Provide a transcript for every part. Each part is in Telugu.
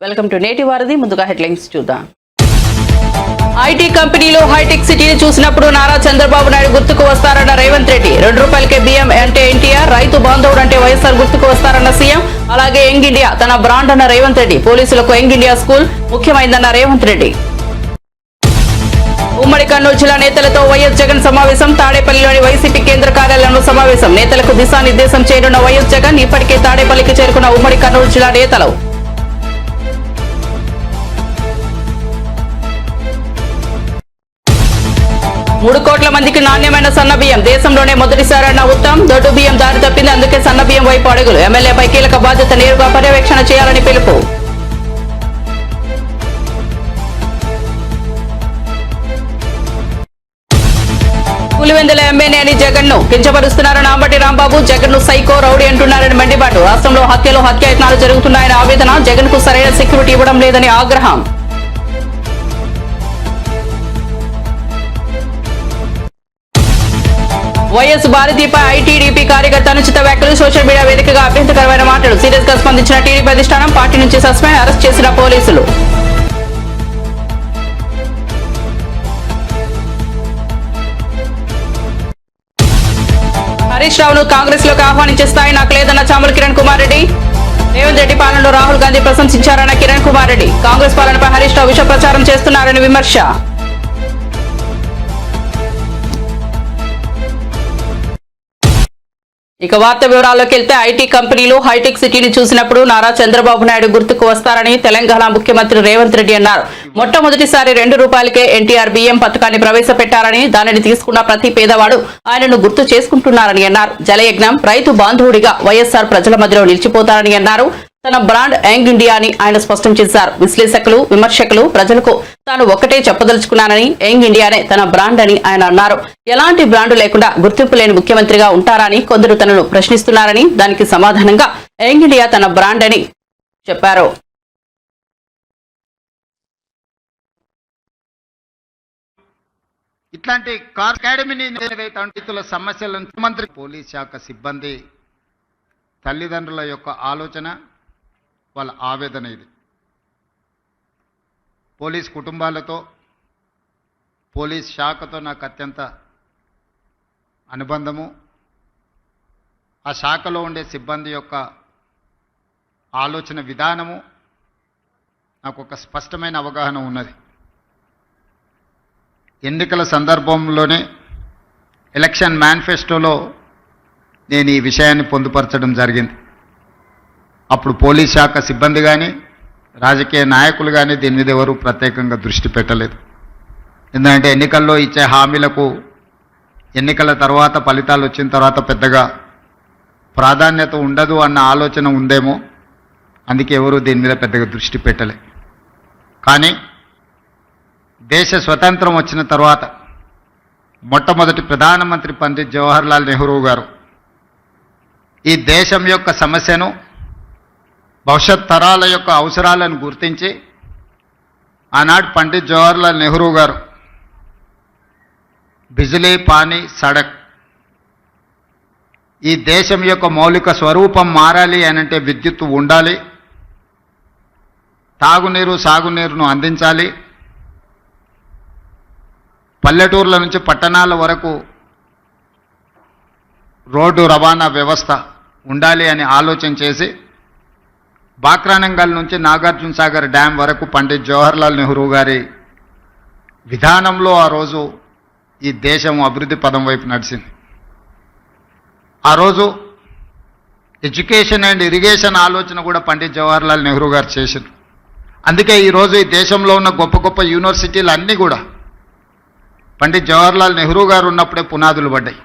వెల్కమ్ టు నేటి వారధి. ముందుగా హెడ్లైన్స్ చూద్దాం. ఐటీ కంపెనీలో హైటెక్ సిటీని చూసినప్పుడు నారా చంద్రబాబు నాయుడు గుర్తుకు వస్తారన్న రేవంత్ రెడ్డి. ₹2కే బియ్యం అంటే ఎన్టీఆర్, రైతు బాంధవుడు అంటే వైఎస్ఆర్ గుర్తుకు వస్తారన్న సీఎం. అలాగే యంగ్ ఇండియా తన బ్రాండ్ అన్న రేవంత్ రెడ్డి. పోలీసులకు యంగ్ ఇండియా స్కూల్ ముఖ్యమైందన్న రేవంత్ రెడ్డి. ఉమ్మడి కర్నూలు జిల్లా నేతలతో వైఎస్ జగన్ సమావేశం. తాడేపల్లిలోని వైసీపీ కేంద్ర కార్యాలయంలో సమావేశం. నేతలకు దిశానిర్దేశం చేయనున్న వైఎస్ జగన్. ఇప్పటికే తాడేపల్లికి చేరుకున్న ఉమ్మడి కర్నూలు జిల్లా నేతలు. ₹3 కోట్ల మందికి నాణ్యమైన సన్నబియ్యం. దేశంలోనే మొదటిసారన్న ఉత్తమ్. దొడ్డు బియ్యం దారి తప్పింది, అందుకే సన్నబియ్యం వైపు అడుగులు. ఎమ్మెల్యేపై కీలక బాధ్యత, నేరుగా పర్యవేక్షణ చేయాలని పిలుపు. పులివెందుల ఎమ్మెల్యేని జగన్ ను కించపరుస్తున్నారని అంబటి రాంబాబు. జగన్ ను సైకో, రౌడీ అంటున్నారని మండిపాటు. రాష్ట్రంలో హత్యలు, హత్యాయత్నాలు జరుగుతున్నాయని ఆవేదన. జగన్ కు సరైన సెక్యూరిటీ ఇవ్వడం లేదని ఆగ్రహం. వైఎస్ భారతిపై ఐటీడీపీ కార్యకర్త అనుచిత వ్యాఖ్యలు. సోషల్ మీడియా వేదికగా అభ్యంతరకరమైన మాటలు. సీరియస్ గా స్పందించిన టీడీపీ అధిష్టానం. పార్టీ నుంచి సస్పెండ్, అరెస్ట్ చేసిన పోలీసులు. హరీష్ రావును కాంగ్రెస్ లోకి ఆహ్వానించే స్థాయి నాకు లేదన్న చామల కిరణ్ కుమార్ రెడ్డి. రేవంత్ రెడ్డి పాలనలో రాహుల్ గాంధీ ప్రశంసించారన్న కిరణ్ కుమార్ రెడ్డి. కాంగ్రెస్ పాలనపై హరీష్ రావు విష ప్రచారం చేస్తున్నారని విమర్శ. ఇక వార్త వివరాల్లోకి వెళ్తే, ఐటీ కంపెనీలు హైటెక్ సిటీని చూసినప్పుడు నారా చంద్రబాబు నాయుడు గుర్తుకు వస్తారని తెలంగాణ ముఖ్యమంత్రి రేవంత్ రెడ్డి అన్నారు. మొట్టమొదటిసారి ₹2కే ఎన్టీఆర్ బియ్యం పథకాన్ని ప్రవేశపెట్టారని, దానిని తీసుకున్న ప్రతి పేదవాడు ఆయనను గుర్తు చేసుకుంటున్నారని అన్నారు. జలయజ్ఞం, రైతు బాంధవుడిగా వైఎస్ఆర్ ప్రజల మధ్యలో నిలిచిపోతారని అన్నారు. తన బ్రాండ్ యంగ్ ఇండియా అని ఆయన స్పష్టం చేశారు. విశ్లేషకులు, విమర్శకులు ప్రజలకు తాను ఒక్కటే చెప్పదలుచుకున్నానని, యంగ్ ఇండియానే తన బ్రాండ్ అని ఆయన అన్నారు. ఎలాంటి బ్రాండ్ లేకుండా గుర్తింపు లేని ముఖ్యమంత్రిగా ఉంటారని కొందరు తనను ప్రశ్నిస్తున్నారని, దానికి సమాధానంగా యంగ్ ఇండియా తన బ్రాండ్ అని చెప్పారు. ఇట్లాంటి కార్ అకాడమీని ఏదైతే సమస్యలను ముఖ్యమంత్రి, పోలీస్ శాఖ సిబ్బంది, తల్లిదండ్రుల యొక్క ఆలోచన, వాళ్ళ ఆవేదన ఇది. పోలీస్ కుటుంబాలతో, పోలీస్ శాఖతో నాకు అత్యంత అనుబంధము. ఆ శాఖలో ఉండే సిబ్బంది యొక్క ఆలోచన విధానము నాకు ఒక స్పష్టమైన అవగాహన ఉన్నది. ఎన్నికల సందర్భంలోనే ఎలక్షన్ మేనిఫెస్టోలో నేను ఈ విషయాన్ని పొందుపరచడం జరిగింది. అప్పుడు పోలీస్ శాఖ సిబ్బంది కానీ, రాజకీయ నాయకులు కానీ దీని మీద ఎవరు ప్రత్యేకంగా దృష్టి పెట్టలేదు. ఎందుకంటే ఎన్నికల్లో ఇచ్చే హామీలకు ఎన్నికల తర్వాత, ఫలితాలు వచ్చిన తర్వాత పెద్దగా ప్రాధాన్యత ఉండదు అన్న ఆలోచన ఉందేమో, అందుకే ఎవరు దీని మీద పెద్దగా దృష్టి పెట్టలే. కానీ దేశ స్వతంత్రం వచ్చిన తర్వాత మొట్టమొదటి ప్రధానమంత్రి పండిత్ జవహర్లాల్ నెహ్రూ గారు ఈ దేశం యొక్క సమస్యను, భవిష్యత్ తరాల యొక్క అవసరాలను గుర్తించి ఆనాడు పండిత్ జవహర్లాల్ నెహ్రూ గారు బిజిలీ, పానీ, సడక్, ఈ దేశం యొక్క మౌలిక స్వరూపం మారాలి అనంటే విద్యుత్తు ఉండాలి, తాగునీరు, సాగునీరును అందించాలి, పల్లెటూర్ల నుంచి పట్టణాల వరకు రోడ్డు రవాణా వ్యవస్థ ఉండాలి అని ఆలోచన చేసి బాక్రానంగల్ నుంచి నాగార్జున సాగర్ డ్యాం వరకు పండిత్ జవహర్లాల్ నెహ్రూ గారి విధానంలో ఆ రోజు ఈ దేశం అభివృద్ధి పదం వైపు నడిచింది. ఆ రోజు ఎడ్యుకేషన్ అండ్ ఇరిగేషన్ ఆలోచన కూడా పండిత్ జవహర్లాల్ నెహ్రూ గారు చేశారు. అందుకే ఈరోజు ఈ దేశంలో ఉన్న గొప్ప గొప్ప యూనివర్సిటీలు అన్నీ కూడా పండిత్ జవహర్లాల్ నెహ్రూ గారు ఉన్నప్పుడే పునాదులు పడ్డాయి.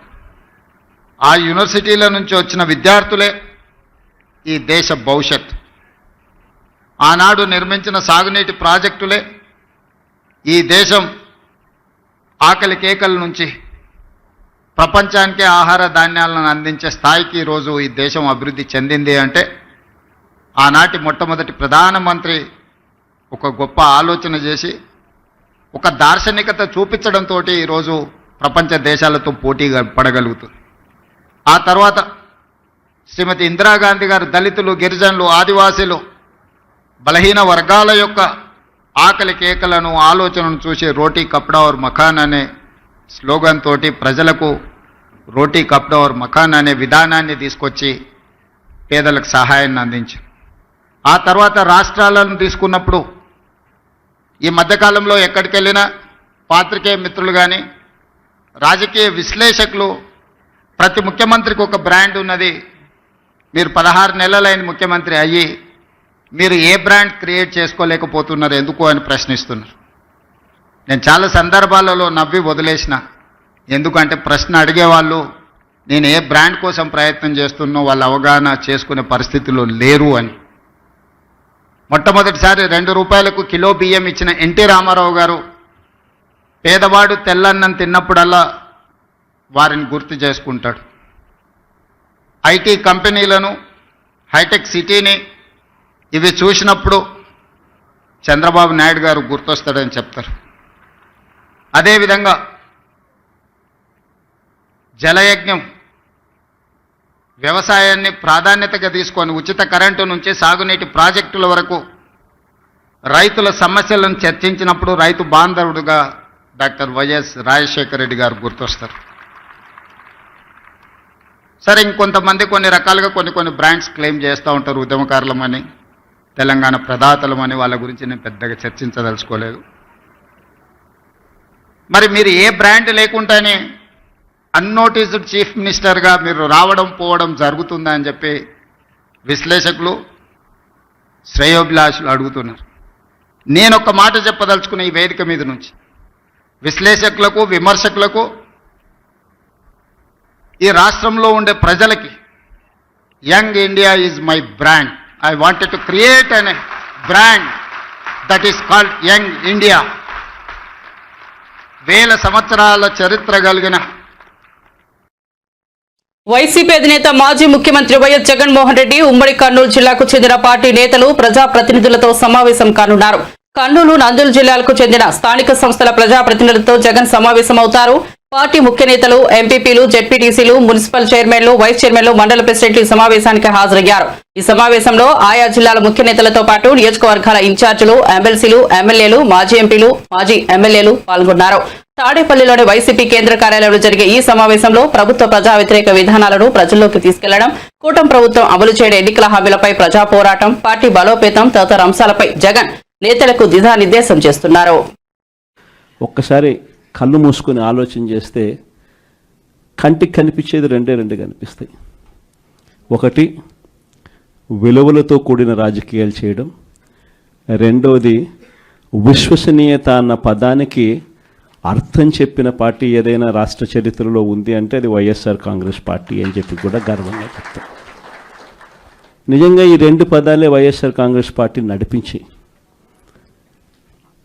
ఆ యూనివర్సిటీల నుంచి వచ్చిన విద్యార్థులే ఈ దేశ భవిష్యత్. ఆనాడు నిర్మించిన సాగునీటి ప్రాజెక్టులే ఈ దేశం ఆకలి కేకల నుంచి ప్రపంచానికే ఆహార ధాన్యాలను అందించే స్థాయికి ఈరోజు ఈ దేశం అభివృద్ధి చెందింది అంటే ఆనాటి మొట్టమొదటి ప్రధానమంత్రి ఒక గొప్ప ఆలోచన చేసి, ఒక దార్శనికత చూపించడంతో ఈరోజు ప్రపంచ దేశాలతో పోటీగా పడగలుగుతుంది. ఆ తర్వాత శ్రీమతి ఇందిరాగాంధీ గారు దళితులు, గిరిజనులు, ఆదివాసీలు బలహీన వర్గాల యొక్క ఆకలి కేకలను ఆలోచనను చూసి రోటీ కప్డా ఔర్ మకాన్ అనే స్లోగన్ తోటి ప్రజలకు రోటీ కప్డా ఔర్ మకాన్ అనే విధానాన్ని తీసుకొచ్చి పేదలకు సహాయాన్ని అందించారు. ఆ తర్వాత రాష్ట్రాలను తీసుకున్నప్పుడు ఈ మధ్యకాలంలో ఎక్కడికి వెళ్ళినా పాత్రికేయ మిత్రులు కానీ రాజకీయ విశ్లేషకులు ప్రతి ముఖ్యమంత్రికి ఒక బ్రాండ్ ఉన్నది, మీరు 16 నెలలైన ముఖ్యమంత్రి అయ్యి మీరు ఏ బ్రాండ్ క్రియేట్ చేసుకోలేకపోతున్నారు ఎందుకు అని ప్రశ్నిస్తున్నారు. నేను చాలా సందర్భాలలో నవ్వి వదిలేసిన, ఎందుకంటే ప్రశ్న అడిగేవాళ్ళు నేను ఏ బ్రాండ్ కోసం ప్రయత్నం చేస్తున్నో వాళ్ళు అవగాహన చేసుకునే పరిస్థితిలో లేరు అని. మొట్టమొదటిసారి 2 రూపాయలకు కిలో బియ్యం ఇచ్చిన ఎన్టీ రామారావు గారు పేదవాడు తెల్లన్నం తిన్నప్పుడల్లా వారిని గుర్తు చేసుకుంటాడు. ఐటీ కంపెనీలను, హైటెక్ సిటీని ఇవి చూసినప్పుడు చంద్రబాబు నాయుడు గారు గుర్తొస్తాడని చెప్తారు. అదేవిధంగా జలయజ్ఞం వ్యవసాయాన్ని ప్రాధాన్యతగా తీసుకొని ఉచిత కరెంటు నుంచి సాగునీటి ప్రాజెక్టుల వరకు రైతుల సమస్యలను చర్చించినప్పుడు రైతు బాంధవుడుగా డాక్టర్ వైఎస్ రాజశేఖర రెడ్డి గారు గుర్తొస్తారు. సరే, ఇంకొంతమంది కొన్ని రకాలుగా కొన్ని బ్రాండ్స్ క్లెయిమ్ చేస్తూ ఉంటారు, ఉద్యమకారులమని, తెలంగాణ ప్రదాతలమని. వాళ్ళ గురించి నేను పెద్దగా చర్చించదలుచుకోలేదు. మరి మీరు ఏ బ్రాండ్ లేకుండానే అన్నోటీస్డ్ చీఫ్ మినిస్టర్గా మీరు రావడం పోవడం జరుగుతుందా అని చెప్పి విశ్లేషకులు, శ్రేయోభిలాషులు అడుగుతున్నారు. నేను ఒక మాట చెప్పదలుచుకున్న ఈ వేదిక మీద నుంచి విశ్లేషకులకు, విమర్శకులకు, ఈ రాష్ట్రంలో ఉండే ప్రజలకి, young India is my brand. I wanted to create an brand that is called young India. 1000 సంవత్సరాల చరిత్ర కలిగిన వైసీపీ అధినేత మాజీ ముఖ్యమంత్రి వైఎస్ జగన్మోహన్ రెడ్డి ఉమ్మడి కర్నూలు జిల్లాకు చెందిన పార్టీ నేతలు, ప్రజాప్రతినిధులతో సమావేశం కానున్నారు. కర్నూలు, నంద్యాల జిల్లాలకు చెందిన స్థానిక సంస్థల ప్రజాప్రతినిధులతో జగన్ సమావేశమవుతారు. పార్టీ ముఖ్య నేతలు, ఎంపీపీలు, జెడ్పీటీసీలు, మున్సిపల్ చైర్మన్లు, వైస్ చైర్మన్లు, మండల ప్రెసిడెంట్లు ఈ సమావేశానికి హాజరయ్యారు. ఈ సమావేశంలో ఆయా జిల్లాల ముఖ్య నేతలతో పాటు నియోజకవర్గాల ఇన్ఛార్జీలు, ఎమ్మెల్సీలు, ఎమ్మెల్యేలు, మాజీ ఎంపీలు, మాజీ ఎమ్మెల్యేలు పాల్గొన్నారు. తాడేపల్లిలోని వైసీపీ కేంద్ర కార్యాలయంలో జరిగే ఈ సమావేశంలో ప్రభుత్వ ప్రజా వ్యతిరేక విధానాలను ప్రజల్లోకి తీసుకెళ్లడం, కూటమి ప్రభుత్వం అమలు చేయడం, ఎన్నికల హామీలపై ప్రజా పోరాటం, పార్టీ బలోపేతం తదితర అంశాలపై జగన్ నేతలకు దిశానిర్దేశం చేస్తున్నారు. ఒక్కసారి కళ్ళు మూసుకొని ఆలోచన చేస్తే కంటికి కనిపించేది రెండే కనిపిస్తాయి. ఒకటి, విలువలతో కూడిన రాజకీయాలు చేయడం. రెండవది, విశ్వసనీయత అన్న పదానికి అర్థం చెప్పిన పార్టీ ఏదైనా రాష్ట్ర చరిత్రలో ఉంది అంటే అది వైఎస్ఆర్ కాంగ్రెస్ పార్టీ అని చెప్పి కూడా గర్వంగా చెప్తాం. నిజంగా ఈ 2 పదాలే వైఎస్ఆర్ కాంగ్రెస్ పార్టీ నడిపించి,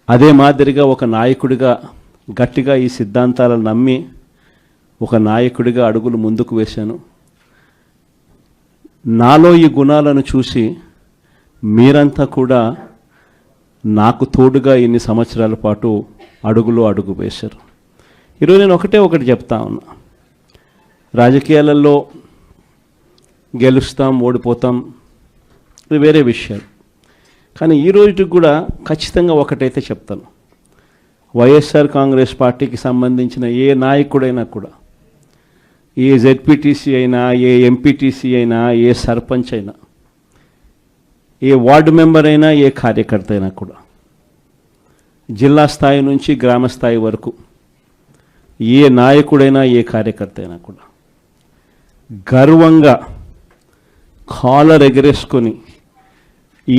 అదే మాదిరిగా ఒక నాయకుడిగా గట్టిగా ఈ సిద్ధాంతాలను నమ్మి ఒక నాయకుడిగా అడుగులు ముందుకు వేశాను. నాలో ఈ గుణాలను చూసి మీరంతా కూడా నాకు తోడుగా ఇన్ని సంవత్సరాల పాటు అడుగు వేశారు. ఈరోజు నేను ఒకటి చెప్తా ఉన్నా, రాజకీయాలలో గెలుస్తాం, ఓడిపోతాం, ఇది వేరే విషయాలు. కానీ ఈ రోజుకి కూడా ఖచ్చితంగా ఒకటైతే చెప్తాను, వైఎస్ఆర్ కాంగ్రెస్ పార్టీకి సంబంధించిన ఏ నాయకుడైనా కూడా, ఏ జెడ్పీటీసీ అయినా, ఏ ఎంపీటీసీ అయినా, ఏ సర్పంచ్ అయినా, ఏ వార్డు మెంబర్ అయినా, ఏ కార్యకర్త అయినా కూడా, జిల్లా స్థాయి నుంచి గ్రామ స్థాయి వరకు ఏ నాయకుడైనా, ఏ కార్యకర్త అయినా కూడా గర్వంగా కాలర్ ఎగరేసుకొని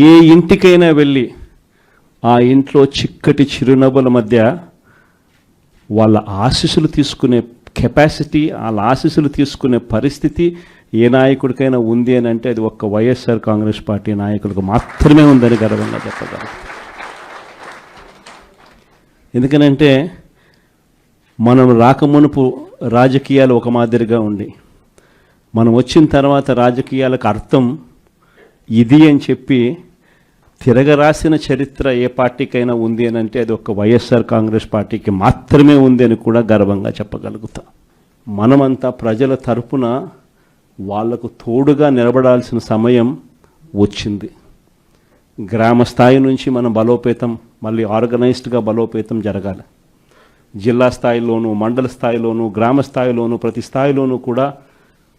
ఏ ఇంటికైనా వెళ్ళి ఆ ఇంట్లో చిక్కటి చిరునవ్వుల మధ్య వాళ్ళ ఆశీస్సులు తీసుకునే కెపాసిటీ, వాళ్ళ ఆశీస్సులు తీసుకునే పరిస్థితి ఏ నాయకుడికైనా ఉంది అని అంటే అది ఒక్క వైఎస్ఆర్ కాంగ్రెస్ పార్టీ నాయకులకు మాత్రమే ఉందని గర్వంగా చెప్పగలం. ఎందుకనంటే మనం రాకమునుపు రాజకీయాలు ఒక మాదిరిగా ఉండి, మనం వచ్చిన తర్వాత రాజకీయాలకు అర్థం ఇది అని చెప్పి తిరగరాసిన చరిత్ర ఏ పార్టీకైనా ఉంది అని అంటే అది ఒక వైఎస్ఆర్ కాంగ్రెస్ పార్టీకి మాత్రమే ఉంది అని కూడా గర్వంగా చెప్పగలుగుతాం. మనమంతా ప్రజల తరపున వాళ్లకు తోడుగా నిలబడాల్సిన సమయం వచ్చింది. గ్రామ స్థాయి నుంచి మనం బలోపేతం, మళ్ళీ ఆర్గనైజ్డ్గా బలోపేతం జరగాలి. జిల్లా స్థాయిలోనూ, మండల స్థాయిలోనూ, గ్రామ స్థాయిలోనూ, ప్రతి స్థాయిలోనూ కూడా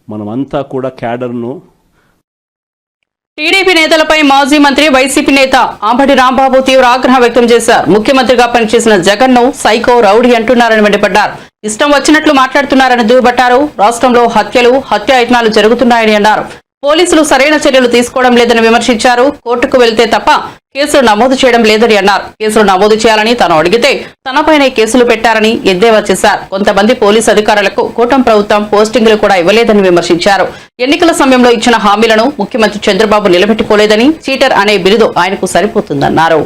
మనమంతా కూడా క్యాడర్ను. టీడీపీ నేతలపై మాజీ మంత్రి వైసీపీ నేత అంబటి రాంబాబు తీవ్ర ఆగ్రహం వ్యక్తం చేశారు. ముఖ్యమంత్రిగా పనిచేసిన జగన్ ను సైకో, రౌడీ అంటున్నారని మండిపడ్డారు. ఇష్టం వచ్చినట్లు మాట్లాడుతున్నారని దుయ్యబట్టారు. రాష్ట్రంలో హత్యలు, హత్యాయత్నాలు జరుగుతున్నాయని అన్నారు. పోలీసులు సరైన చర్యలు తీసుకోవడం లేదని విమర్శించారు. కోర్టుకు వెళ్తే తప్ప కేసులు నమోదు చేయడం లేదని అన్నారు. కేసులు నమోదు చేయాలని తాను అడిగితే తనపైనే కేసులు పెట్టారని ఎద్దేవా చేశారు. కొంతమంది పోలీసు అధికారులకు కూటమి ప్రభుత్వం పోస్టింగులు కూడా ఇవ్వలేదని విమర్శించారు. ఎన్నికల సమయంలో ఇచ్చిన హామీలను ముఖ్యమంత్రి చంద్రబాబు నిలబెట్టుకోలేదని, చీటర్ అనే బిరుదు ఆయనకు సరిపోతుందన్నారు.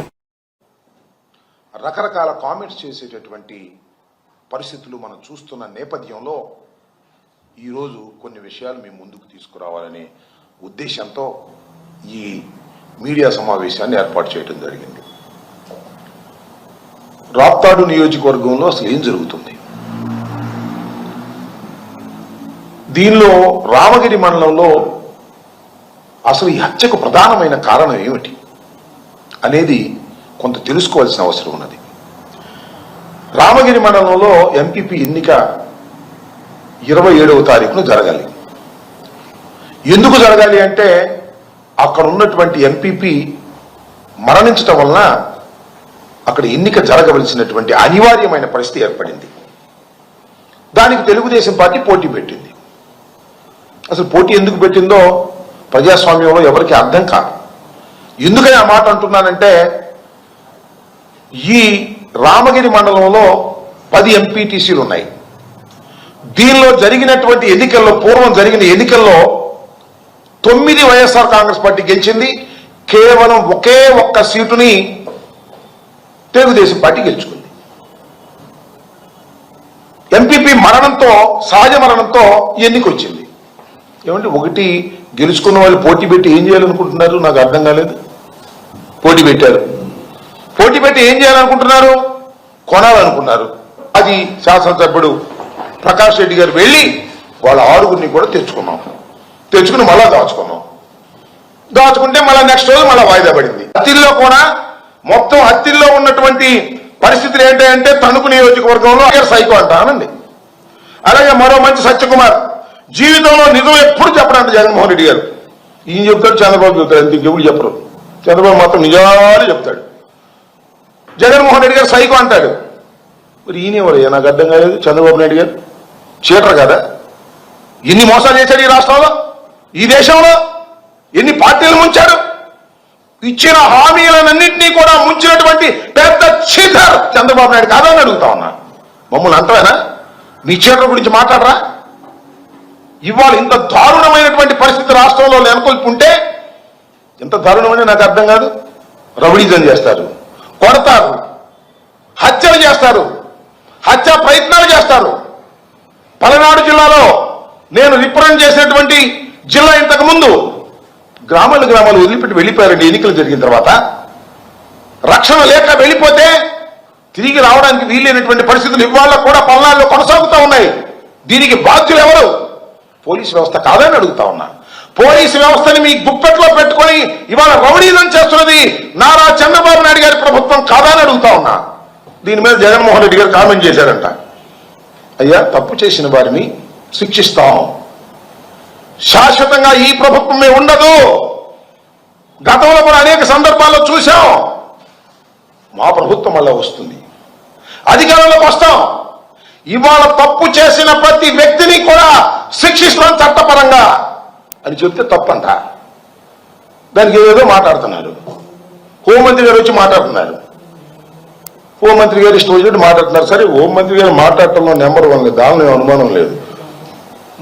రకరకాల కామెంట్స్ చేసేటటువంటి పరిస్థితులు మనం చూస్తున్న నేపథ్యంలో ఈరోజు కొన్ని విషయాలు మీ ముందుకు తీసుకురావాలనే ఉద్దేశంతో ఈ మీడియా సమావేశాన్ని ఏర్పాటు చేయడం జరిగింది. రాప్తాడు నియోజకవర్గంలో అసలు ఏం జరుగుతుంది, దీనిలో రామగిరి మండలంలో అసలు ఈ హత్యకు ప్రధానమైన కారణం ఏమిటి అనేది కొంత తెలుసుకోవాల్సిన అవసరం ఉన్నది. రామగిరి మండలంలో ఎంపీపీ ఎన్నిక 27వ తారీఖున జరగాలి. ఎందుకు జరగాలి అంటే అక్కడ ఉన్నటువంటి ఎంపీపీ మరణించటం వలన అక్కడ ఎన్నిక జరగవలసినటువంటి అనివార్యమైన పరిస్థితి ఏర్పడింది. దానికి తెలుగుదేశం పార్టీ పోటీ పెట్టింది. అసలు పోటీ ఎందుకు పెట్టిందో ప్రజాస్వామ్యంలో ఎవరికి అర్థం కాదు. ఎందుకని ఆ మాట అంటున్నానంటే, ఈ రామగిరి మండలంలో 10 ఎంపీటీసీలు ఉన్నాయి. దీనిలో జరిగినటువంటి ఎన్నికల్లో, పూర్వం జరిగిన ఎన్నికల్లో 9 వైఎస్ఆర్ కాంగ్రెస్ పార్టీ గెలిచింది. కేవలం ఒకే ఒక్క సీటుని తెలుగుదేశం పార్టీ గెలుచుకుంది. ఎంపీపీ మరణంతో, సహజ మరణంతో ఎన్నిక వచ్చింది. ఏమంటే ఒకటి గెలుచుకున్న వాళ్ళు పోటీ పెట్టి ఏం చేయాలనుకుంటున్నారు నాకు అర్థం కాలేదు. పోటీ పెట్టారు, పోటీ పెట్టి ఏం చేయాలనుకుంటున్నారు, కొనాలనుకున్నారు. అది శాసనసభ్యుడు ప్రకాష్ రెడ్డి గారు వెళ్ళి వాళ్ళ 6గురిని కూడా తెచ్చుకుని మళ్ళా దాచుకుంటే మళ్ళీ నెక్స్ట్ రోజు మళ్ళీ వాయిదా పడింది. హత్తిల్లో కూడా మొత్తం హత్తిల్లో ఉన్నటువంటి పరిస్థితులు ఏంటంటే తణుకు నియోజకవర్గంలో సైకో అంటానండి. అలాగే మరో మంచి సత్యకుమార్ జీవితంలో నిజం ఎప్పుడు చెప్పడంట జగన్మోహన్ రెడ్డి గారు. ఈయన చెప్తాడు, చంద్రబాబు చెప్తాడు, అంత ఇంకెప్పుడు చెప్పరు. చంద్రబాబు మాత్రం నిజాలు చెప్తాడు. జగన్మోహన్ రెడ్డి గారు సైకో అంటాడు. మరి ఈయనెవరయ్యా నాకు అర్థం కాలేదు. చంద్రబాబు నాయుడు గారు చీటర్ కదా, ఎన్ని మోసాలు చేశాడు ఈ రాష్ట్రంలో, ఈ దేశంలో ఎన్ని పార్టీలు ముంచాడు. ఇచ్చిన హామీలన్నింటినీ కూడా ముంచినటువంటి పెద్ద చీటర్ చంద్రబాబు నాయుడు కాదని అడుగుతా ఉన్నా. మమ్మల్ని అంతవేనా, మీ చీటర్ గురించి మాట్లాడరా? ఇవాళ ఇంత దారుణమైనటువంటి పరిస్థితి రాష్ట్రంలో నెలకొల్పుంటే, ఎంత దారుణమని నాకు అర్థం కాదు. రౌడీజం చేస్తారు, కొడతారు, హత్యలు చేస్తారు, హత్య ప్రయత్నాలు చేస్తారు. పలనాడు జిల్లాలో నేను రిప్రజెంట్ చేసినటువంటి జిల్లా ఇంతకు ముందు గ్రామాలు వదిలిపెట్టి వెళ్ళిపోయారండి. ఎన్నికలు జరిగిన తర్వాత రక్షణ లేక వెళ్ళిపోతే తిరిగి రావడానికి వీలైనటువంటి పరిస్థితులు ఇవాళ కూడా పల్నాడులో కొనసాగుతూ ఉన్నాయి. దీనికి బాధ్యులు ఎవరు? పోలీసు వ్యవస్థ కాదని అడుగుతా ఉన్నా. పోలీసు వ్యవస్థని మీ గుప్పెట్లో పెట్టుకొని ఇవాళ రౌడీజం చేస్తున్నది నారా చంద్రబాబు నాయుడు గారి ప్రభుత్వం కాదని అడుగుతా ఉన్నా. దీని మీద జగన్మోహన్ రెడ్డి గారు కామెంట్ చేశారంట. అయ్యా, తప్పు చేసిన వారిని శిక్షిస్తాం, శాశ్వతంగా ఈ ప్రభుత్వమే ఉండదు. గతంలో కూడా అనేక సందర్భాల్లో చూశాం. మా ప్రభుత్వం వల్ల వస్తుంది, అధికారంలోకి వస్తాం. ఇవాళ తప్పు చేసిన ప్రతి వ్యక్తిని కూడా శిక్షిస్తాం చట్టపరంగా అని చెప్తే తప్పంట. దానికి ఏదో మాట్లాడుతున్నారు. హోంమంత్రి గారు వచ్చి మాట్లాడుతున్నారు. హోంమంత్రి గారు ఇష్టం వచ్చినట్టు మాట్లాడుతున్నారు. సరే, హోంమంత్రి గారు మాట్లాడటంలో నెంబర్ 1 లేదు, దానిలో అనుమానం లేదు.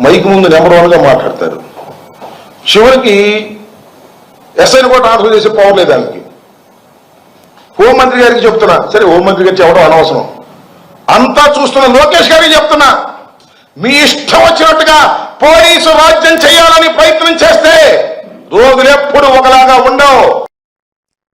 మైక్ ముందు నెంబర్ 1గా మాట్లాడతారు. చివరికి ఎస్ఐని కూడా ట్రాన్స్ఫర్ చేసే పవర్ లేదు దానికి. హోంమంత్రి గారికి చెప్తున్నా, సరే హోంమంత్రి గారు చెప్పడం అనవసరం, అంతా చూస్తున్న లోకేష్ గారికి చెప్తున్నా, మీ ఇష్టం వచ్చినట్టుగా పోలీసు రాజ్యం చేయాలని ప్రయత్నం చేస్తే రోజులు ఎప్పుడు ఒకలాగా ఉండవు.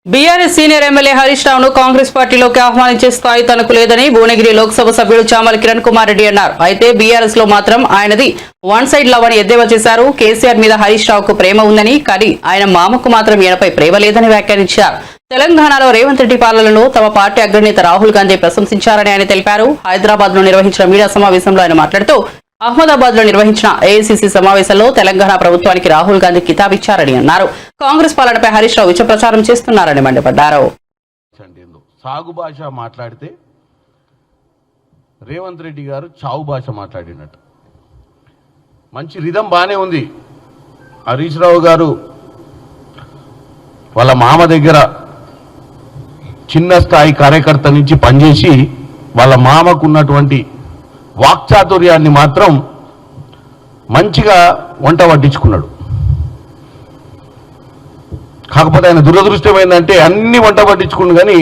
బీఆర్ఎస్ సీనియర్ ఎమ్మెల్యే హరీష్ రావును కాంగ్రెస్ పార్టీలోకి ఆహ్వానించే స్థాయి తనకు లేదని భువనగిరి లోక్సభ సభ్యుడు చామల కిరణ్ కుమార్ రెడ్డి అన్నారు. అయితే బీఆర్ఎస్ లో మాత్రం ఆయనది వన్ సైడ్ లవ్ అని ఎద్దేవా చేశారు. కేసీఆర్ మీద హరీష్ రావుకు ప్రేమ ఉందని, కానీ ఆయన మామకు మాత్రం ఈయనపై ప్రేమ లేదని వ్యాఖ్యానించారు. తెలంగాణలో రేవంత్ రెడ్డి పాలనలో తమ పార్టీ అగ్రనేత రాహుల్ గాంధీ ప్రశంసించారని ఆయన తెలిపారు. హైదరాబాద్ లో నిర్వహించిన మీడియా సమావేశంలో ఆయన మాట్లాడుతూ అహ్మదాబాద్ లో నిర్వహించిన ఏఐసీసీ సమావేశంలో తెలంగాణ ప్రభుత్వానికి రాహుల్ గాంధీ కితాబిచ్చారని అన్నారు. కాంగ్రెస్ పాలనపై హరీష్ రావు విష ప్రచారం చేస్తున్నారని మండిపడ్డారు. సాగు భాష మాట్లాడితే రేవంత్ రెడ్డి గారు చావు భాష మాట్లాడినట్టు. మంచి రిధం బానే ఉంది. హరీష్ రావు గారు వాళ్ళ మామ దగ్గర చిన్న స్థాయి కార్యకర్త నుంచి పనిచేసి వాళ్ళ మామకు ఉన్నటువంటి వాక్చాతుర్యాన్ని మాత్రం మంచిగా వంట వడ్డించుకున్నాడు. కాకపోతే ఆయన దురదృష్టం ఏంటంటే అన్ని వంట పట్టించుకుండు, కానీ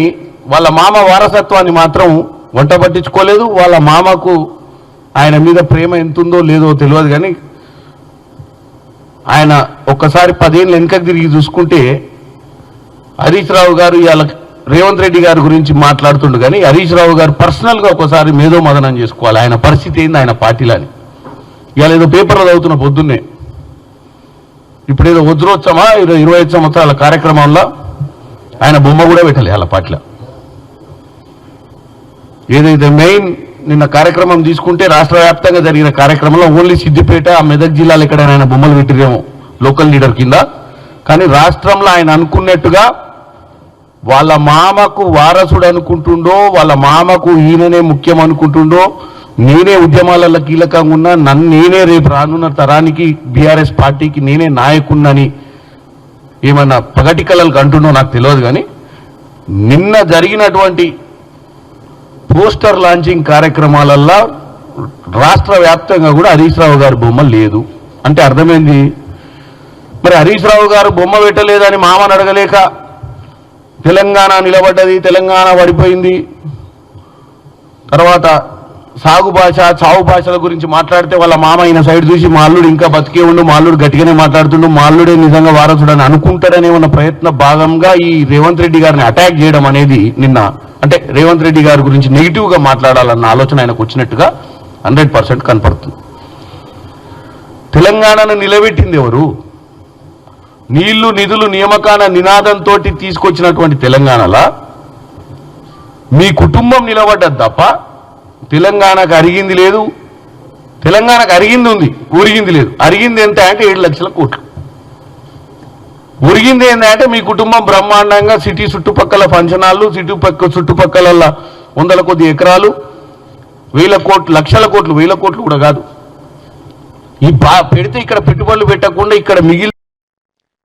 వాళ్ళ మామ వారసత్వాన్ని మాత్రం వంట పట్టించుకోలేదు. వాళ్ళ మామకు ఆయన మీద ప్రేమ ఎంతుందో లేదో తెలియదు, కానీ ఆయన ఒక్కసారి 10 ఏళ్ళు వెనుకకు తిరిగి చూసుకుంటే హరీష్ రావు గారు ఇవాళ రేవంత్ రెడ్డి గారి గురించి మాట్లాడుతుండు, కానీ హరీష్ రావు గారు పర్సనల్గా ఒకసారి మేధో మదనం చేసుకోవాలి ఆయన పరిస్థితి ఏంది ఆయన పార్టీలని. ఇవాళ ఏదో పేపర్లో చదువుతున్న పొద్దున్నే, ఇప్పుడేదో వజ్రోత్సవ 25 సంవత్సరాల కార్యక్రమంలో ఆయన బొమ్మ కూడా పెట్టాలి వాళ్ళ పార్టీలో. ఏదైతే మెయిన్ నిన్న కార్యక్రమం తీసుకుంటే రాష్ట్ర వ్యాప్తంగా జరిగిన కార్యక్రమంలో ఓన్లీ సిద్దిపేట, మెదక్ జిల్లాలో ఎక్కడైనా ఆయన బొమ్మలు పెట్టిరేమో లోకల్ లీడర్ కింద, కానీ రాష్ట్రంలో ఆయన అనుకున్నట్టుగా వాళ్ళ మామకు వారసుడు అనుకుంటుండో, వాళ్ళ మామకు ఈయననే ముఖ్యం అనుకుంటుండో, నేనే ఉద్యమాలలో కీలకంగా ఉన్నా, నేనే రేపు రానున్న తరానికి బీఆర్ఎస్ పార్టీకి నేనే నాయకున్నని ఏమన్నా పగటి కళలకు అంటుండో నాకు తెలియదు, కానీ నిన్న జరిగినటువంటి పోస్టర్ లాంచింగ్ కార్యక్రమాలల్లో రాష్ట్ర వ్యాప్తంగా కూడా హరీష్ రావు గారి బొమ్మ లేదు అంటే అర్థమైంది. మరి హరీష్ రావు గారు బొమ్మ పెట్టలేదని మామని అడగలేక తెలంగాణ నిలబడ్డది, తెలంగాణ పడిపోయింది. తర్వాత సాగు భాష, చావు భాషల గురించి మాట్లాడితే వాళ్ళ మామ ఈయన సైడ్ చూసి మా అల్లుడు ఇంకా బతికే ఉండు, మా అల్లుడు గట్టిగానే మాట్లాడుతుండు, మా అల్లుడే నిజంగా వారసుడని అనుకుంటారనే ఉన్న ప్రయత్న భాగంగా ఈ రేవంత్ రెడ్డి గారిని అటాక్ చేయడం అనేది నిన్న అంటే రేవంత్ రెడ్డి గారి గురించి నెగిటివ్గా మాట్లాడాలన్న ఆలోచన ఆయనకు వచ్చినట్టుగా 100% కనపడుతుంది. తెలంగాణను నిలబెట్టింది ఎవరు? నీళ్లు నిధులు నియామకాల నినాదంతో తీసుకొచ్చినటువంటి తెలంగాణలో మీ కుటుంబం నిలబడ్డది తప్ప తెలంగాణకు అరిగింది లేదు. తెలంగాణకు అరిగింది ఉంది, ఊరిగింది లేదు. అరిగింది ఎంత అంటే 7 లక్షల కోట్లు. ఊరిగింది ఏంటంటే మీ కుటుంబం బ్రహ్మాండంగా సిటీ చుట్టుపక్కల ఫంక్షనాలు, చుట్టుపక్కల 100 కొద్ది ఎకరాలు, 1000 కోట్లు, లక్షల కోట్లు, 1000 కోట్లు కూడా కాదు. ఈ పెడితే ఇక్కడ పెట్టుబడులు పెట్టకుండా ఇక్కడ మిగిలి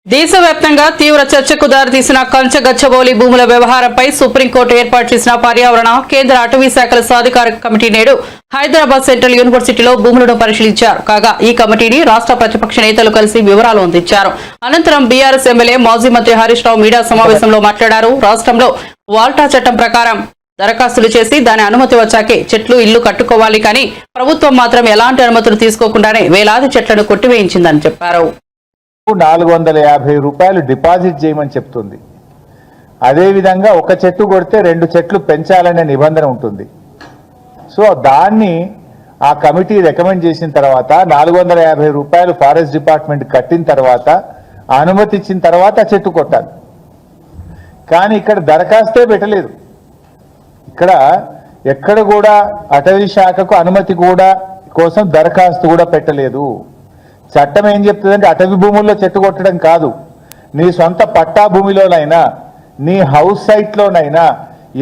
దేశవ్యాప్తంగా తీవ్ర చర్చకు దారితీసిన కంచగచ్చబౌలి భూముల వ్యవహారంపై సుప్రీంకోర్టు ఏర్పాటు చేసిన పర్యావరణ, కేంద్ర అటవీ శాఖల సాధికార కమిటీ నేడు హైదరాబాద్ సెంట్రల్ యూనివర్సిటీలో భూములను పరిశీలించారు. కాగా ఈ కమిటీని రాష్ట్ర ప్రతిపక్ష నేతలు కలిసి వివరాలు అందించారు. అనంతరం బీఆర్ఎస్ ఎమ్మెల్యే మాజీ మంత్రి హరీష్ రావు మీడియా సమావేశంలో మాట్లాడారు. రాష్ట్రంలో వాల్టా చట్టం ప్రకారం దరఖాస్తులు చేసి దాని అనుమతి వచ్చాకే చెట్లు, ఇళ్లు కట్టుకోవాలి, కానీ ప్రభుత్వం మాత్రం ఎలాంటి అనుమతులు తీసుకోకుండానే వేలాది చెట్లను కొట్టివేయించిందని చెప్పారు. 450 రూపాయలు డిపాజిట్ చేయమని చెప్తుంది. అదేవిధంగా ఒక చెట్టు కొడితే 2 చెట్లు పెంచాలనే నిబంధన ఉంటుంది. సో దాన్ని ఆ కమిటీ రికమెండ్ చేసిన తర్వాత 450 రూపాయలు ఫారెస్ట్ డిపార్ట్మెంట్ కట్టిన తర్వాత అనుమతి ఇచ్చిన తర్వాత చెట్టు కొట్టాలి. కానీ ఇక్కడ దరఖాస్తే పెట్టలేదు. ఇక్కడ ఎక్కడ కూడా అటవీ శాఖకు అనుమతి కూడా కోసం దరఖాస్తు కూడా పెట్టలేదు. చట్టం ఏం చెప్తుందంటే అటవీ భూముల్లో చెట్టు కొట్టడం కాదు, నీ సొంత పట్టా భూమిలోనైనా నీ హౌస్ సైట్లోనైనా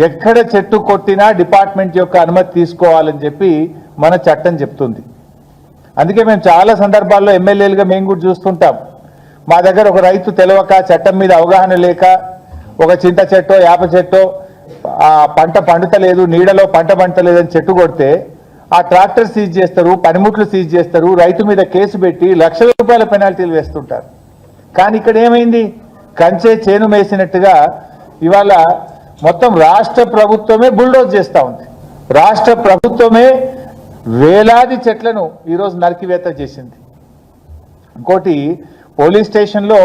ఎక్కడ చెట్టు కొట్టినా డిపార్ట్మెంట్ యొక్క అనుమతి తీసుకోవాలని చెప్పి మన చట్టం చెప్తుంది. అందుకే మేము చాలా సందర్భాల్లో ఎమ్మెల్యేలుగా మేము కూడా చూస్తుంటాం. మా దగ్గర ఒక రైతు తెలవక, చట్టం మీద అవగాహన లేక ఒక చింత చెట్టో యాప చెట్టో ఆ పంట పండుతలేదు, నీడలో పంట పండుతలేదని చెట్టు కొడితే ఆ ట్రాక్టర్ సీజ్ చేస్తారు, పనిముట్లు సీజ్ చేస్తారు, రైతు మీద కేసు పెట్టి లక్షల రూపాయల పెనాల్టీలు వేస్తుంటారు. కానీ ఇక్కడ ఏమైంది? కంచే చేను మేసినట్టుగా ఇవాళ మొత్తం రాష్ట్ర ప్రభుత్వమే బుల్డోజ్ చేస్తూ ఉంది. రాష్ట్ర ప్రభుత్వమే వేలాది చెట్లను ఈరోజు నరికివేత చేసింది. ఇంకోటి, పోలీస్ స్టేషన్లో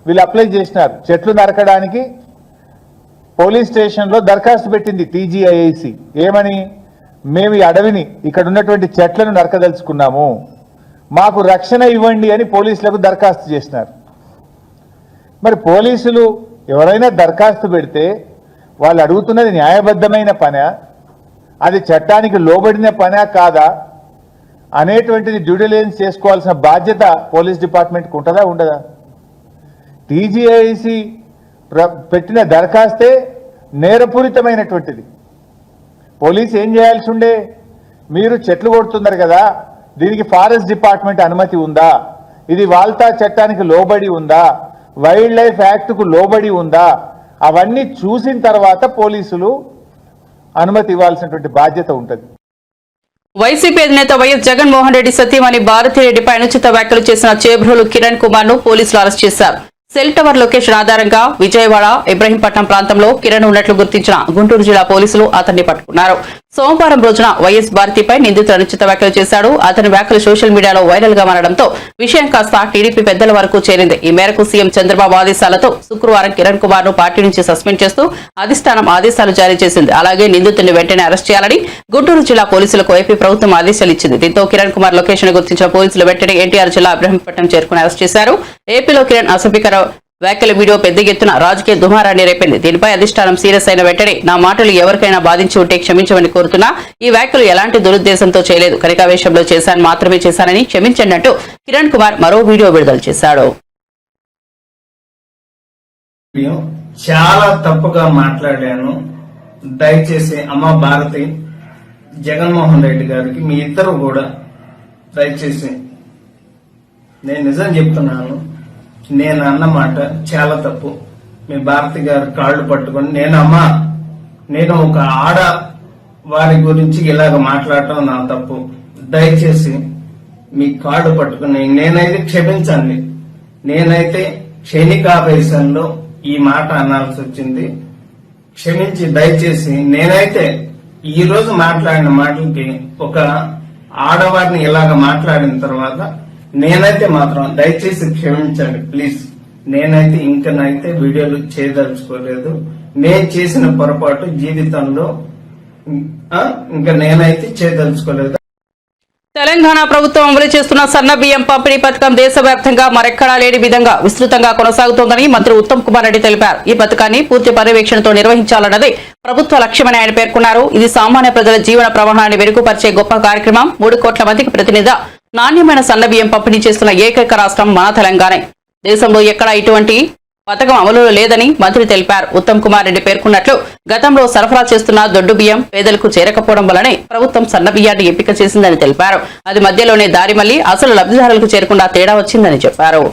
వీళ్ళు అప్లై చేసినారు చెట్లు నరకడానికి పోలీస్ స్టేషన్లో దరఖాస్తు పెట్టింది టీజీఐఐసి. ఏమని? మేము ఈ అడవిని, ఇక్కడ ఉన్నటువంటి చెట్లను నరకదలుచుకున్నాము, మాకు రక్షణ ఇవ్వండి అని పోలీసులకు దరఖాస్తు చేసినారు. మరి పోలీసులు ఎవరైనా దరఖాస్తు పెడితే వాళ్ళు అడుగుతున్నది న్యాయబద్ధమైన పనా, అది చట్టానికి లోబడిన పనా కాదా అనేటువంటిది డ్యూ డిలిజెన్స్ చేసుకోవాల్సిన బాధ్యత పోలీస్ డిపార్ట్మెంట్కి ఉంటుందా ఉండదా? టీజీఐసి పెట్టిన దరఖాస్తే నేరపూరితమైనటువంటిది. పోలీసు ఏం చేయాల్సి ఉండే? మీరు చెట్లు కొడుతున్నారు కదా, దీనికి ఫారెస్ట్ డిపార్ట్మెంట్ అనుమతి ఉందా, ఇది వాల్తా చట్టానికి లోబడి ఉందా, వైల్డ్ లైఫ్ యాక్ట్కు లోబడి ఉందా, అవన్నీ చూసిన తర్వాత పోలీసులు అనుమతి ఇవ్వాల్సినటువంటి బాధ్యత ఉంటుంది. వైసీపీ అధినేత వైఎస్ జగన్మోహన్ రెడ్డి సతీమణి భారతిరెడ్డిపై అనుచిత వ్యాఖ్యలు చేసిన చేబ్రోలు కిరణ్ కుమార్ ను పోలీసులు అరెస్ట్ చేశారు. సెల్ టవర్ లొకేషన్ ఆధారంగా విజయవాడ ఇబ్రహీంపట్నం ప్రాంతంలో కిరణ్ ఉన్నట్లు గుర్తించిన గుంటూరు జిల్లా పోలీసులు అతన్ని పట్టుకున్నారు. సోమవారం రోజున వైఎస్ భారతిపై నిందితుడు అనుచిత వ్యాఖ్యలు చేశాడు. అతని వ్యాఖ్యలు సోషల్ మీడియాలో వైరల్ గా మారడంతో విషయం కాస్త టీడీపీ పెద్దల వరకు చేరింది. ఈ మేరకు సీఎం చంద్రబాబు ఆదేశాలతో శుక్రవారం కిరణ్ కుమార్ ను పార్టీ నుంచి సస్పెండ్ చేస్తూ అధిష్టానం ఆదేశాలు జారీ చేసింది. అలాగే నిందితుడిని వెంటనే అరెస్ట్ చేయాలని గుంటూరు జిల్లా పోలీసులకు ఏపీ ప్రభుత్వం ఆదేశాలు ఇచ్చింది. దీంతో కిరణ్ కుమార్ లొకేషన్ గుర్తించిన పోలీసులు వెంటనే ఎన్టీఆర్ జిల్లా ఇబ్రహీంపట్నం చేరుకుని అరెస్ట్ చేశారు. ఏపీలో కిరణ్ అసభ్యకర వ్యాఖ్యల వీడియో పెద్ద ఎత్తున రాజకీయ దుమారాన్ని రేపింది. దీనిపై అధిష్టానం సీరియస్ అయిన వెంటనే నా మాటలు ఎవరికైనా బాధించి ఉంటే క్షమించమని కోరుతున్నా, ఈ వ్యాఖ్యలు ఎలాంటి దురుద్దేశంతో చేయలేదు, కనికావేశంలో మాత్రమే చేశానని క్షమించండి అంటూ కిరణ్ కుమార్ మరో వీడియో విడుదల చేశాడు. చాలా తప్పుగా మాట్లాడాను. దయచేసి అమ్మ భారతి, జగన్మోహన్ రెడ్డి గారికి మీ ఇద్దరు కూడా దయచేసి నేను నిజం చెప్తున్నాను, నేను అన్నమాట చాలా తప్పు. మీ భారతి గారి కాళ్ళు పట్టుకొని నేను ఒక ఆడ వారి గురించి ఇలాగ మాట్లాడటం నా తప్పు. దయచేసి మీ కాళ్ళు పట్టుకుని నేనైతే క్షమించండి. నేనైతే క్షణికావేశంలో ఈ మాట అనాల్సి వచ్చింది. క్షమించి దయచేసి నేనైతే ఈ రోజు మాట్లాడిన మాటలకి ఒక ఆడవారిని ఇలాగ మాట్లాడిన తర్వాత నేనైతే మాత్రం దయచేసి క్షమించండి ప్లీజ్. నేనైతే ఇంకనైతే వీడియోలు చేయదలుచుకోలేదు. నేను చేసిన పొరపాటు జీవితంలో ఇంకా నేనైతే చేయదలుచుకోలేదు. తెలంగాణ ప్రభుత్వం అమలు చేస్తున్న సన్న బియ్యం పంపిణీ పథకం దేశవ్యాప్తంగా మరెక్కడా లేని విధంగా విస్తృతంగా కొనసాగుతోందని మంత్రి ఉత్తమ్ కుమార్ రెడ్డి తెలిపారు. ఈ పథకాన్ని పూర్తి పర్యవేక్షణతో నిర్వహించాలన్నదే ప్రభుత్వ లక్ష్యమని ఆయన పేర్కొన్నారు. ఇది సామాన్య ప్రజల జీవన ప్రవాహాన్ని మెరుగుపరిచే గొప్ప కార్యక్రమం. 3 కోట్ల మందికి ప్రతినిధిగా నాణ్యమైన సన్న బియ్యం పంపిణీ చేస్తున్న ఏకైక రాష్ట్రం మన తెలంగాణ. దేశంలో ఎక్కడా ఇటువంటి పథకం అమలులో లేదని మంత్రి తెలిపారు. ఉత్తమ్ కుమార్ రెడ్డి పేర్కొన్నట్లు గతంలో సరఫరా చేస్తున్న దొడ్డు బియ్యం పేదలకు చేరకపోవడం వల్లనే ప్రభుత్వం సన్న బియ్యాన్ని ఎంపిక చేసిందని తెలిపారు. అది మధ్యలోనే దారి మళ్లీ అసలు లబ్ధిదారులకు చేరకుండా తేడా వచ్చిందని చెప్పారు.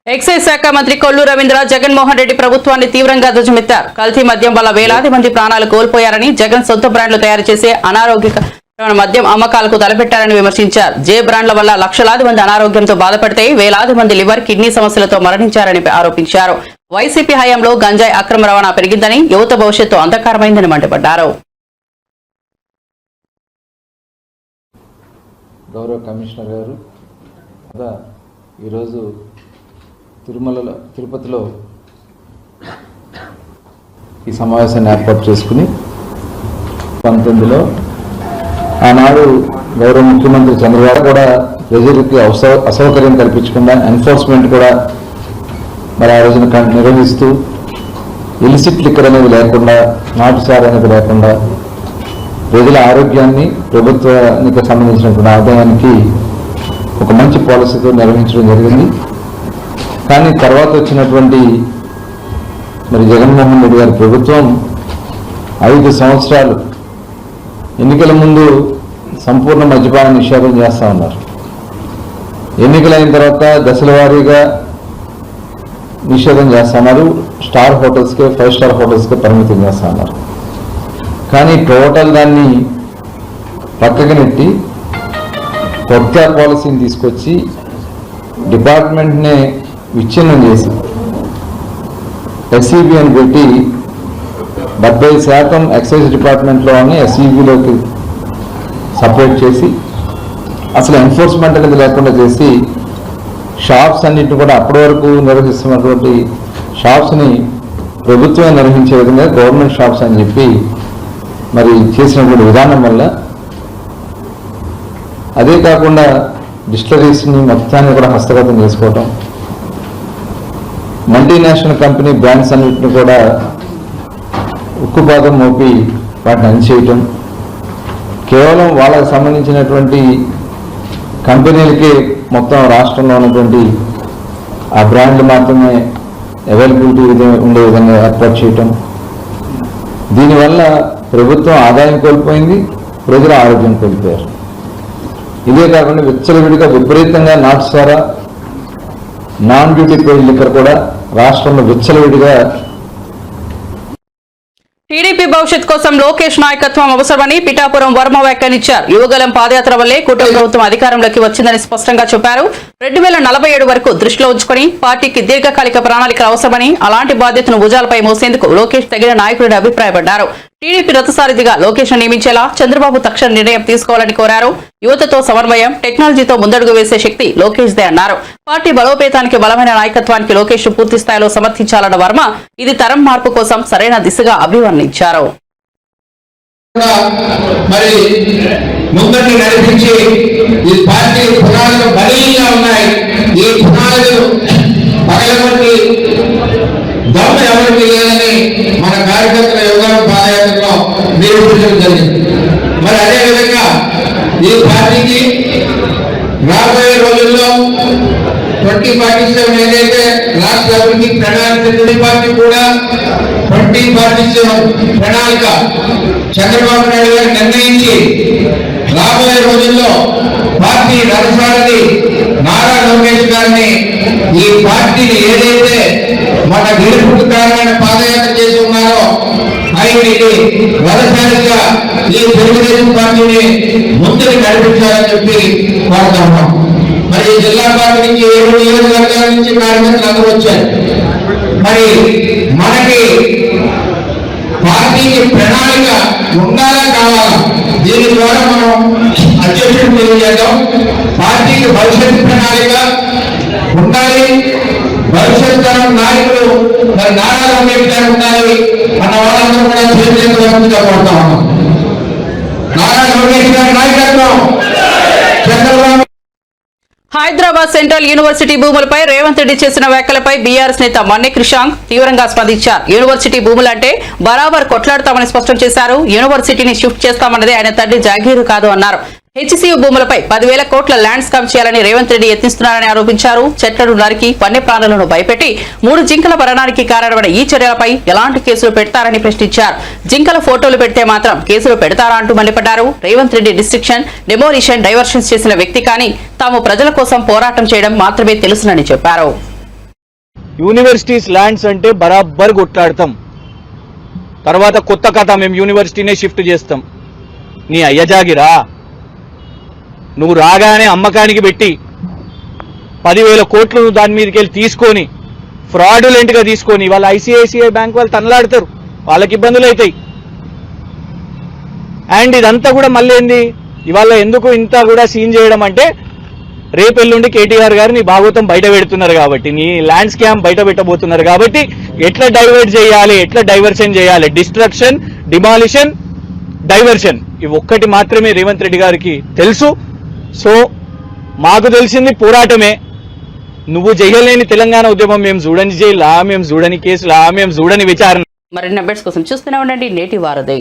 ఎక్సైజ్ శాఖ మంత్రి కొల్లు రవీంద్ర జగన్మోహన్ రెడ్డి ప్రభుత్వాన్ని తీవ్రంగా ధ్వజమెత్తారు. కల్తీ మద్యం వల్ల వేలాది మంది ప్రాణాలు కోల్పోయారని, జగన్ సొంత బ్రాండ్లు తయారు చేసే అనారోగ్య మద్యం అమ్మకాలకు తలపెట్టారని విమర్శించారు. జే బ్రాండ్ల వల్ల లక్షలాది మంది అనారోగ్యంతో బాధపడితే వేలాది మంది లివర్, కిడ్నీ సమస్యలతో మరణించారని ఆరోపించారు. వైసీపీ హయాంలో గంజాయి అక్రమ రవాణా పెరిగిందని, యువత భవిష్యత్తు అంధకారమైందని మండిపడ్డారు. గౌరవ కమిషనర్ గారు ఈరోజు తిరుపతిలో ఈ సమావేశాన్ని ఏర్పాటు చేసుకుని 19లో ఆనాడు గౌరవ ముఖ్యమంత్రి చంద్రబాబు కూడా ప్రజలకి అసౌకర్యం కల్పించకుండా ఎన్ఫోర్స్మెంట్ కూడా మరి ఆ రోజున నిర్వహిస్తూ ఇలిసిట్ లిక్కర్ అనేది లేకుండా, నాటుసార్ అనేది లేకుండా ప్రజల ఆరోగ్యాన్ని, ప్రభుత్వానికి సంబంధించినటువంటి ఆదాయానికి ఒక మంచి పాలసీతో నిర్వహించడం జరిగింది. కానీ తర్వాత వచ్చినటువంటి మరి జగన్మోహన్ రెడ్డి గారి ప్రభుత్వం 5 సంవత్సరాలు ఎన్నికల ముందు సంపూర్ణ మద్యపాన నిషేధం చేస్తా ఉన్నారు. ఎన్నికలైన తర్వాత దశల వారీగా నిషేధం చేస్తున్నారు. స్టార్ హోటల్స్కే, 5 స్టార్ హోటల్స్కే పరిమితం చేస్తున్నారు. కానీ టోటల్ దాన్ని పక్కకి నెట్టి కొత్త పాలసీని తీసుకొచ్చి డిపార్ట్మెంట్నే విచ్ఛిన్నం చేసి ఎస్ఈబి అని పెట్టి 70% ఎక్సైజ్ డిపార్ట్మెంట్లోని ఎస్ఈబిలోకి సపరేట్ చేసి అసలు ఎన్ఫోర్స్మెంట్ అనేది లేకుండా చేసి షాప్స్ అన్నింటిని కూడా అప్పటి వరకు నిర్వహిస్తున్నటువంటి షాప్స్ని ప్రభుత్వం నిర్వహించే విధంగా గవర్నమెంట్ షాప్స్ అని చెప్పి మరి చేసినటువంటి విధానం వల్ల, అదే కాకుండా డిస్టిలరీస్ని మొత్తాన్ని కూడా హస్తగతం చేసుకోవటం, మల్టీనేషనల్ కంపెనీ బ్రాండ్స్ అన్నింటినీ కూడా ఉక్కుపాదం మోపి వాటిని అణిచేయటం, కేవలం వాళ్ళకి సంబంధించినటువంటి కంపెనీలకి మొత్తం రాష్ట్రంలో ఉన్నటువంటి ఆ బ్రాండ్లు మాత్రమే అవైలబిలిటీ ఉండే విధంగా ఏర్పాటు చేయటం, దీనివల్ల ప్రభుత్వం ఆదాయం కోల్పోయింది, ప్రజల ఆరోగ్యం కోల్పోయారు. ఇదే కాకుండా విచ్చలవిడిగా విపరీతంగా నాటుసారా, నాన్ డ్యూటీ పెయిడ్ లిక్కర్ కూడా రాష్ట్రంలో విచ్చలవిడిగా. టీడీపీ భవిష్యత్ కోసం లోకేష్ నాయకత్వం అవసరమని పిఠాపురం వర్మ వ్యాఖ్యానించారు. యువగలం పాదయాత్ర వల్లే కూటమి ప్రభుత్వం అధికారంలోకి వచ్చిందని స్పష్టంగా చెప్పారు. 2047 వరకు దృష్టిలో ఉంచుకుని పార్టీకి దీర్ఘకాలిక ప్రణాళికలు అవసరమని, అలాంటి బాధ్యతను భుజాలపై మోసేందుకు లోకేష్ తగిన నాయకుడిని అభిప్రాయపడ్డారు. టీడీపీ రథసారథిగా లోకేష్ నియమించేలా చంద్రబాబు తక్షణ నిర్ణయం తీసుకోవాలని కోరారు. యువతతో సమన్వయం, టెక్నాలజీతో ముందడుగు వేసే శక్తి లోకేష్ దే అన్నారు. పార్టీ బలోపేతానికి బలమైన నాయకత్వానికి లోకేష్ పూర్తి స్థాయిలో సమర్థించాలన్న వర్మ ఇది తరం మార్పు కోసం సరైన దిశగా అభివర్ణించారు. మరి ముందటి నడిపించి ఈ పార్టీ పునాదులు బలీయంగా ఉన్నాయి. ఈ పునాదులు పగలబట్టి దమ్ము ఎవరికి లేదని మన కార్యకర్తల యోగా పాదయాత్రలో నిరూపించడం జరిగింది. మరి అదేవిధంగా ఈ పార్టీకి రాబోయే రోజుల్లో 2047 ఏదైతే రాష్ట్ర అభివృద్ధి ప్రణాళిక పార్టీ కూడా 2047 ప్రణాళిక చంద్రబాబు నాయుడు గారు నిర్ణయించి రాబోయే రోజుల్లో పార్టీ రథసారథి నారా లోకేష్ గారిని ఈ పార్టీని ఏదైతే మన గెలుపుకు కారణమైన పాదయాత్ర చేసి ఉన్నారో ఆయనకి రథసారథిగా ఈ తెలుగుదేశం పార్టీని ముందుకు నడిపించాలని చెప్పి కోరుతా ఉన్నాం. మరి జిల్లా పార్టీ నుంచి 7 నియోజకవర్గాల నుంచి కార్యకర్తలు అందరూ వచ్చారు. మరి మనకి పార్టీకి ప్రణాళిక ఉండాలా కావాలా, దీని ద్వారా మనం అధ్యక్షుడు తెలియజేద్దాం. పార్టీకి భవిష్యత్ ప్రణాళిక ఉండాలి, భవిష్యత్ తరం నాయకులు మరి నారా లోకేష్ గారు ఉండాలి అన్న వాళ్ళందరూ కూడా చేతులుగా కోరుతా ఉన్నాం. నారా లోకేష్ గారి నాయకత్వం చంద్రబాబు. హైదరాబాద్ సెంట్రల్ యూనివర్సిటీ భూములపై రేవంత్ రెడ్డి చేసిన వ్యాఖ్యలపై బీఆర్ఎస్ నేత మన్నె క్రిషాంక్ తీవ్రంగా స్పందించారు. యూనివర్సిటీ భూములంటే బరాబర్ కొట్లాడతామని స్పష్టం చేశారు. యూనివర్సిటీని షిఫ్ట్ చేస్తామన్నదే ఆయన తండ్రి జాగీరు కాదు అన్నారు. హెచ్సియు భూములపై 10,000 కోట్ల ల్యాండ్ స్కామ్ చేయాలని రేవంత్ రెడ్డి యత్నిస్తున్నారని ఆరోపించారు. చెట్లను నరికి వన్యప్రాణులను భయపెట్టి 3 జింకల మరణానికి కారణమైన ఈ చర్యలపై ఎలాంటి కేసులు పెడతారని ప్రశ్నించారు. జింకల ఫోటోలు పెడితే మాత్రం కేసులు పెడతారా అంటూ మండిపడ్డారు. రేవంత్ రెడ్డి డిస్ట్రిక్షన్, డెమోలిషన్, డైవర్షన్స్ చేసిన వ్యక్తి కానీ తాము ప్రజల కోసం పోరాటం చేయడం మాత్రమే తెలుసునని చెప్పారు. యూనివర్సిటీస్ ల్యాండ్స్ అంటే బరాబర్ కొట్లాడతాం. తర్వాత కొత్త కథ, మేము యూనివర్సిటీనే షిఫ్ట్ చేస్తాం. నీ అయ్యజాగిరా నువ్వు రాగానే అమ్మకానికి పెట్టి 10,000 కోట్లు దాని మీదకి వెళ్ళి తీసుకొని ఫ్రాడులెంట్గా తీసుకొని వాళ్ళ ఐసిఐసిఐ బ్యాంక్ వాళ్ళు తనలాడతారు, వాళ్ళకి ఇబ్బందులు అవుతాయి. అండ్ ఇదంతా కూడా మళ్ళీ ఏంది ఇవాళ ఎందుకు ఇంత కూడా సీన్ చేయడం అంటే రేపెల్లుండి కేటీఆర్ గారు నీ భాగవతం బయట పెడుతున్నారు కాబట్టి, నీ ల్యాండ్ స్కామ్ బయట పెట్టబోతున్నారు కాబట్టి ఎట్లా డైవర్ట్ చేయాలి, ఎట్లా డైవర్షన్ చేయాలి, డిస్ట్రక్షన్, డిమాలిషన్, డైవర్షన్, ఇవి ఒక్కటి మాత్రమే రేవంత్ రెడ్డి గారికి తెలుసు. సో మాకు తెలిసింది పోరాటమే. నువ్వు చేయలేని తెలంగాణ ఉద్యమం మేము చూడని జైలా, మేము చూడని కేసులా, మేము చూడని విచారణ. మరిన్ని అప్డేట్స్ కోసం చూస్తూనే ఉండండి నేటి వారధి.